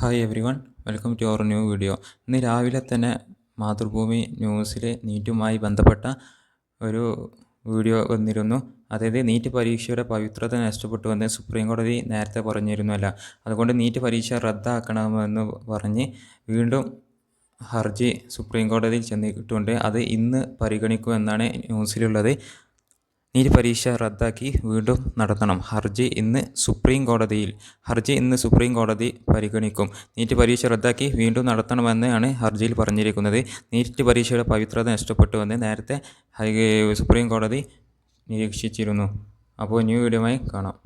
Hi everyone, welcome to our new video. ഇന്ന് രാവിലെ തന്നെ മാതൃഭൂമി ന്യൂസിൽ നീറ്റുമായി ബന്ധപ്പെട്ട ഒരു വീഡിയോ വന്നിരുന്നു. അതായത് നീറ്റ് പരീക്ഷയുടെ പവിത്രത നഷ്ടപ്പെട്ടുവെന്ന് സുപ്രീം കോടതി നേരത്തെ പറഞ്ഞിരുന്നല്ല. അതുകൊണ്ട് നീറ്റ് പരീക്ഷ റദ്ദാക്കണമെന്ന് പറഞ്ഞ് വീണ്ടും ഹർജി സുപ്രീം കോടതിയിൽ ചെന്നിട്ടുണ്ട്. അത് ഇന്ന് പരിഗണിക്കുമെന്നാണ് ന്യൂസിലുള്ളത്. നീറ്റ് പരീക്ഷ റദ്ദാക്കി വീണ്ടും നടത്തണം. ഹർജി ഇന്ന് സുപ്രീം കോടതി പരിഗണിക്കും. നീറ്റ് പരീക്ഷ റദ്ദാക്കി വീണ്ടും നടത്തണമെന്നാണ് ഹർജിയിൽ പറഞ്ഞിരിക്കുന്നത്. നീറ്റ് പരീക്ഷയുടെ പവിത്രത നഷ്ടപ്പെട്ടുവെന്ന് നേരത്തെ സുപ്രീം കോടതി നിരീക്ഷിച്ചിരുന്നു. അപ്പോൾ ന്യൂ വീഡിയോയുമായി കാണാം.